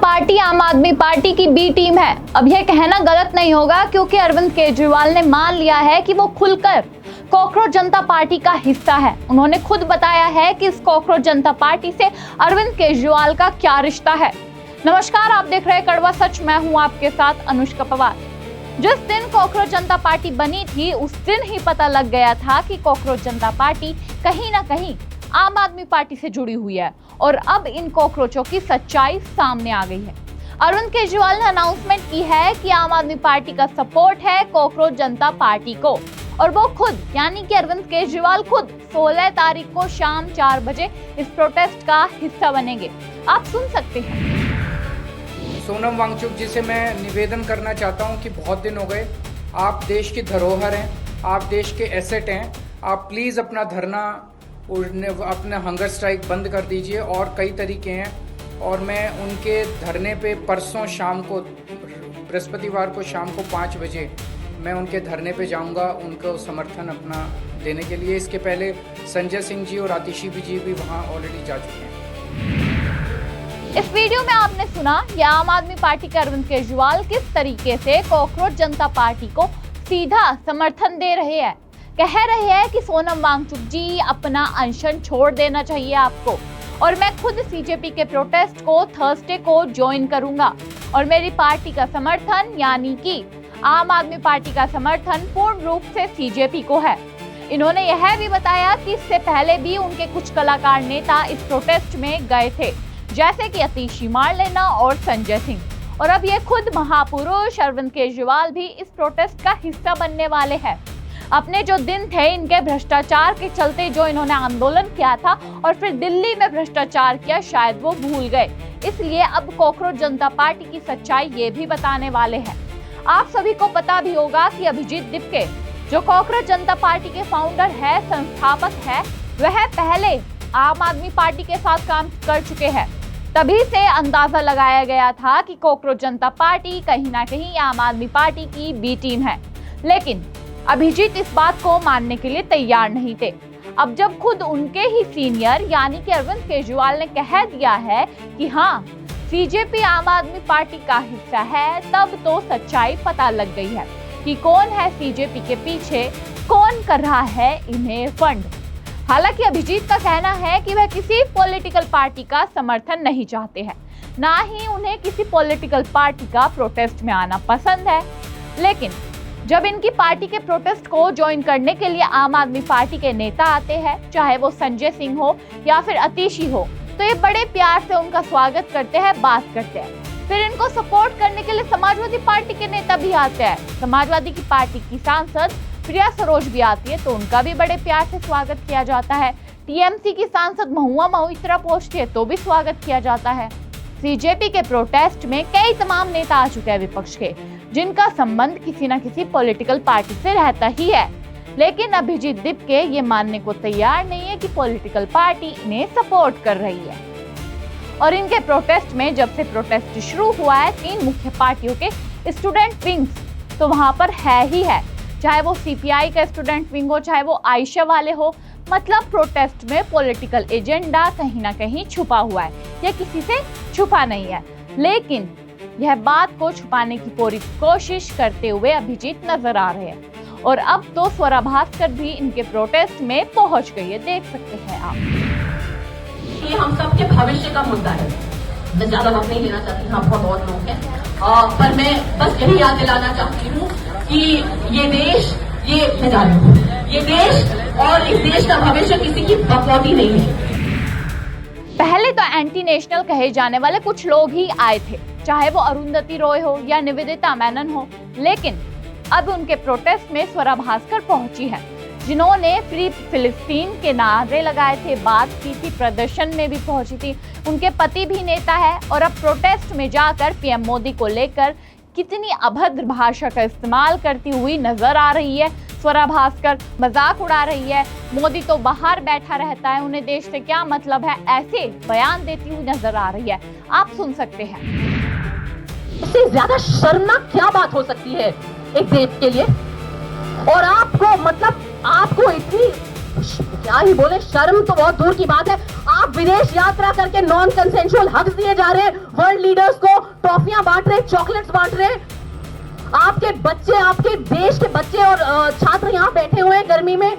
Party आम आदमी party की बी टीम है। अब यह कहना गलत नहीं होगा क्योंकि अरविंद केजरीवाल ने मान लिया है कि वो खुलकर कॉकरोच जनता पार्टी का हिस्सा है। उन्होंने खुद बताया है कि इस कॉकरोच जनता पार्टी से अरविंद केजरीवाल का क्या रिश्ता है। नमस्कार, आप देख रहे हैं कड़वा सच। मैं हूं आपके साथ अनुष्का पवार। जिस दिन कॉकरोच जनता पार्टी बनी थी उस दिन ही पता लग गया था कि कॉकरोच जनता पार्टी कहीं ना कहीं आम आदमी पार्टी से जुड़ी हुई है और अब इन कॉकरोचों की सच्चाई सामने आ गई है। अरविंद केजरीवाल ने अनाउंसमेंट की है कि आम आदमी पार्टी का सपोर्ट है कॉकरोच जनता पार्टी को और वो खुद यानी कि अरविंद केजरीवाल खुद 16 तारीख को शाम 4 बजे इस प्रोटेस्ट का हिस्सा बनेंगे। आप सुन सकते हैं। सोनम वांगचुक जी से मैं निवेदन करना चाहता हूं कि बहुत दिन हो गए, आप देश की धरोहर हैं, आप देश के एसेट हैं, आप प्लीज़ अपना धरना अपना हंगर स्ट्राइक बंद कर दीजिए। और कई तरीके हैं और मैं उनके धरने पे परसों शाम को बृहस्पतिवार को शाम को 5 बजे मैं उनके धरने पे जाऊंगा उनको समर्थन अपना देने के लिए। इसके पहले संजय सिंह जी और आतिशी जी भी वहाँ ऑलरेडी जा चुके हैं। इस वीडियो में आपने सुना ये आम आदमी पार्टी के अरविंद केजरीवाल किस तरीके से कॉकरोच जनता पार्टी को सीधा समर्थन दे रहे हैं। कह रहे हैं कि सोनम वांगचुक जी अपना अनशन छोड़ देना चाहिए आपको और मैं खुद सीजेपी के प्रोटेस्ट को थर्सडे को ज्वाइन करूंगा और मेरी पार्टी का समर्थन यानी कि आम आदमी पार्टी का समर्थन पूर्ण रूप से सीजेपी को है। इन्होंने यह भी बताया कि इससे पहले भी उनके कुछ कलाकार नेता इस प्रोटेस्ट में गए थे, जैसे कि आतिशी मार्लेना और संजय सिंह, और अब ये खुद महापुरुष अरविंद केजरीवाल भी इस प्रोटेस्ट का हिस्सा बनने वाले हैं। अपने जो दिन थे इनके भ्रष्टाचार के चलते जो इन्होंने आंदोलन किया था और फिर दिल्ली में भ्रष्टाचार किया, शायद वो भूल गए, इसलिए अब कॉकरोच जनता पार्टी की सच्चाई ये भी बताने वाले हैं। आप सभी को पता भी होगा कि अभिजीत दीपके जो कॉकरोच जनता पार्टी के फाउंडर है, संस्थापक है, वह पहले आम आदमी पार्टी के साथ काम कर चुके हैं। तभी से अंदाजा लगाया गया था कि कॉकरोच जनता पार्टी कहीं ना कहीं आम आदमी पार्टी की बी टीम है, लेकिन अभिजीत इस बात को मानने के लिए तैयार नहीं थे। अब जब खुद उनके ही सीनियर यानी कि अरविंद केजरीवाल ने कह दिया है कि हाँ सीजेपी आम आदमी पार्टी का हिस्सा है, तब तो सच्चाई पता लग गई है कि कौन है सीजेपी के पीछे, कौन कर रहा है इन्हें फंड। हालांकि अभिजीत का कहना है कि वह किसी पॉलिटिकल पार्टी का समर्थन नहीं चाहते हैं, ना ही उन्हें किसी पॉलिटिकल पार्टी का प्रोटेस्ट में आना पसंद है, लेकिन जब इनकी पार्टी के प्रोटेस्ट को ज्वाइन करने के लिए आम आदमी पार्टी के नेता आते हैं, चाहे वो संजय सिंह हो या फिर आतिशी हो, तो ये बड़े प्यार से उनका स्वागत करते हैं, बात करते हैं। फिर इनको सपोर्ट करने के लिए समाजवादी पार्टी के नेता भी आते हैं। समाजवादी की पार्टी की सांसद प्रिया सरोज भी आती है तो उनका भी बड़े प्यार से स्वागत किया जाता है। टीएमसी की सांसद महुआ मोइत्रा पहुंचती है तो भी स्वागत किया जाता है। सीजेपी के प्रोटेस्ट में कई तमाम नेता आ चुके हैं विपक्ष के, जिनका संबंध किसी न किसी पॉलिटिकल पार्टी से रहता ही है, लेकिन अभिजीत दीपके ये मानने को तैयार नहीं है कि पॉलिटिकल पार्टी इन्हें सपोर्ट कर रही है। और इनके प्रोटेस्ट में जब से प्रोटेस्ट शुरू हुआ है, 3 मुख्य पार्टियों के स्टूडेंट विंग्स तो वहां पर है ही है, चाहे वो सीपीआई का स्टूडेंट विंग हो, चाहे वो आयशा वाले हो। मतलब प्रोटेस्ट में पॉलिटिकल एजेंडा कहीं ना कहीं छुपा हुआ है, यह किसी से छुपा नहीं है, लेकिन यह बात को छुपाने की पूरी कोशिश करते हुए अभिजीत नजर आ रहे हैं। और अब तो स्वरा भास्कर भी इनके प्रोटेस्ट में पहुंच गई है, देख सकते हैं आप। ये हम सबके भविष्य का मुद्दा है। मैं ज्यादा वक्त नहीं लेना चाहती, हाँ बहुत और लोग हैं, पर मैं बस यही याद दिलाना चाहती हूँ कि ये देश, ये देश और इस देश का भविष्य किसी की बकौती नहीं है। पहले तो एंटी नेशनल कहे जाने वाले कुछ लोग ही आए थे, चाहे वो अरुंधति रॉय हो या निवेदिता मेनन हो, लेकिन अब उनके प्रोटेस्ट में स्वरा भास्कर पहुंची है, जिन्होंने फ्री फिलिस्तीन के नारे लगाए थे, बात की थी, प्रदर्शन में भी पहुंची थी। उनके पति भी नेता है और अब प्रोटेस्ट में जाकर पीएम मोदी को लेकर कितनी अभद्र भाषा का इस्तेमाल करती हुई नजर आ रही है। स्वरा भास्कर मजाक उड़ा रही है, मोदी तो बाहर बैठा रहता है, उन्हें देश से क्या मतलब है, ऐसे बयान देती हुई नजर आ रही है। आप सुन सकते हैं। इससे ज्यादा शर्मनाक क्या बात हो सकती है एक देश के लिए? और आपको मतलब आपको इतनी क्या ही बोले, शर्म तो बहुत दूर की बात है, आप विदेश यात्रा करके नॉन कंसेंशुअल हक्स दिए जा रहे हैं, वर्ल्ड लीडर्स को ट्रॉफियां बांट रहे, चॉकलेट्स बांट रहे। आपके बच्चे, आपके देश के बच्चे और छात्र यहाँ बैठे हुए हैं गर्मी में,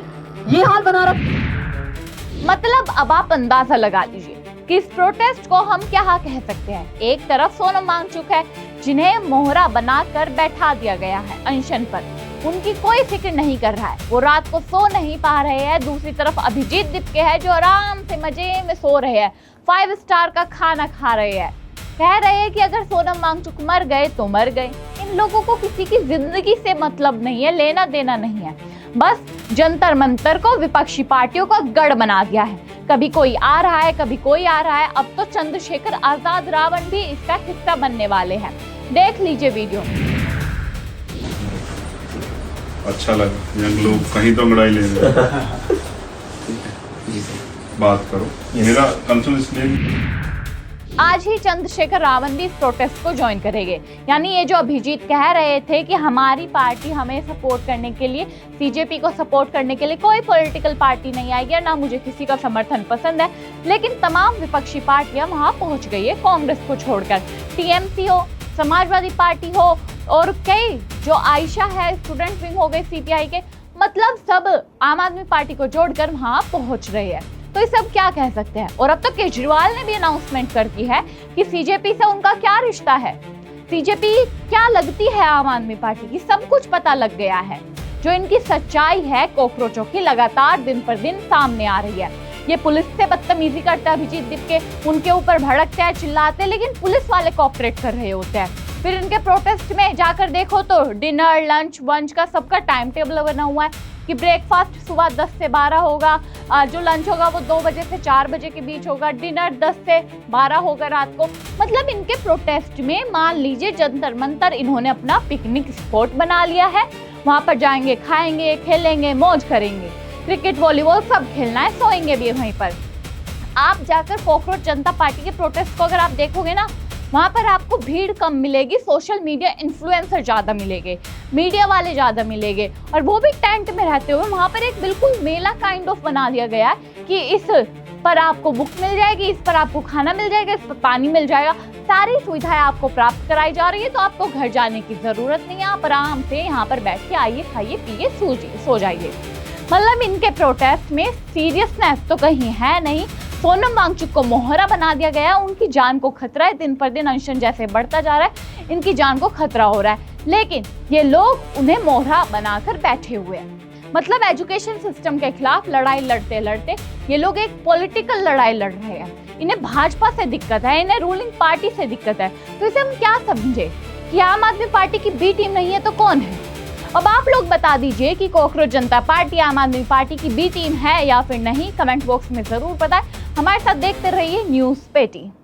ये हाल बना रखा। मतलब अब आप अंदाजा लगा लीजिए कि इस प्रोटेस्ट को हम क्या कह सकते हैं। एक तरफ सोनम वांगचुक है जिन्हें मोहरा बनाकर बैठा दिया गया है अनशन पर, उनकी कोई फिक्र नहीं कर रहा है, वो रात को सो नहीं पा रहे हैं। दूसरी तरफ अभिजीत दीपके है जो आराम से मजे में सो रहे हैं, 5 स्टार का खाना खा रहे हैं, कह रहे हैं कि अगर सोनम वांगचुक मर गए तो मर गए। इन लोगों को किसी की जिंदगी से मतलब नहीं है, लेना देना नहीं है, बस जंतर मंतर को विपक्षी पार्टियों का गढ़ बना दिया है। कभी कोई आ रहा है, कभी कोई आ रहा है। अब तो चंद्रशेखर आजाद रावण भी इसका हिस्सा बनने वाले हैं। देख लीजिए वीडियो। अच्छा लगा, यंग लोग कहीं तो लड़ाई ले रहे हैं। बात करो, मेरा कंसर्न इसलिए आज ही चंद्रशेखर रावण भी इस प्रोटेस्ट को ज्वाइन करेंगे। यानी ये जो अभिजीत कह रहे थे कि हमारी पार्टी हमें सपोर्ट करने के लिए, सीजेपी को सपोर्ट करने के लिए कोई पॉलिटिकल पार्टी नहीं आएगी, ना मुझे किसी का समर्थन पसंद है, लेकिन तमाम विपक्षी पार्टियां वहां पहुंच गई है कांग्रेस को छोड़कर। टीएमसी हो, समाजवादी पार्टी हो और कई जो आयशा है, स्टूडेंट विंग हो गए सीपीआई के, मतलब सब आम आदमी पार्टी को जोड़कर वहां पहुंच रहे हैं। तो ये सब क्या कह सकते हैं। और अब तो केजरीवाल ने भी अनाउंसमेंट कर दी है कि सीजेपी से उनका क्या रिश्ता है, सीजेपी क्या लगती है आम आदमी पार्टी की, सब कुछ पता लग गया है। जो इनकी सच्चाई है कोकरोचों की लगातार दिन पर दिन सामने आ रही है। ये पुलिस से बदतमीजी करते हैं अभिजीत दीपके, उनके ऊपर भड़कते हैं, चिल्लाते हैं, लेकिन पुलिस वाले कोऑपरेट कर रहे होते हैं। फिर इनके प्रोटेस्ट में जाकर देखो तो डिनर, लंच, वंच का सबका टाइम टेबल बना हुआ है कि ब्रेकफास्ट सुबह 10 से 12 होगा, जो लंच होगा वो 2 बजे से 4 बजे के बीच होगा, डिनर 10 से 12 होगा रात को। मतलब इनके प्रोटेस्ट में मान लीजिए जंतर मंतर इन्होंने अपना पिकनिक स्पॉट बना लिया है। वहां पर जाएंगे, खाएंगे, खेलेंगे, मौज करेंगे, क्रिकेट, वॉलीबॉल सब खेलना है, सोएंगे भी वहीं पर। आप जाकर कोकरोच जनता पार्टी के प्रोटेस्ट को अगर आप देखोगे ना, वहां पर आपको भीड़ कम मिलेगी, सोशल मीडिया इन्फ्लुएंसर ज्यादा मिलेंगे, मीडिया वाले ज्यादा मिलेंगे, और वो भी टेंट में रहते हुए। वहां पर एक बिल्कुल मेला काइंड ऑफ बना दिया गया है कि इस पर आपको बुक मिल जाएगी, इस पर आपको खाना मिल जाएगा, इस पर पानी मिल जाएगा, सारी सुविधाएं आपको प्राप्त कराई जा रही है। तो आपको घर जाने की जरूरत नहीं है, आप आराम से यहाँ पर बैठ के आइए, खाइए, पिए, सो जाइए। मतलब इनके प्रोटेस्ट में सीरियसनेस तो कहीं है नहीं। सोनम वांगचुक को मोहरा बना दिया गया, उनकी जान को खतरा है, दिन पर दिन अनशन जैसे बढ़ता जा रहा है, इनकी जान को खतरा हो रहा है, लेकिन ये लोग उन्हें मोहरा बनाकर बैठे हुए हैं। मतलब एजुकेशन सिस्टम के खिलाफ लड़ाई लड़ते लड़ते ये लोग एक पॉलिटिकल लड़ाई लड़ रहे हैं। इन्हें भाजपा से दिक्कत है, इन्हें रूलिंग पार्टी से दिक्कत है। तो इसे हम क्या समझे कि आम आदमी पार्टी की बी टीम नहीं है तो कौन है। अब आप लोग बता दीजिए कि कोकरोच जनता पार्टी आम आदमी पार्टी की बी टीम है या फिर नहीं, कमेंट बॉक्स में जरूर बताएं। हमारे साथ देखते रहिए न्यूज़ पेटी।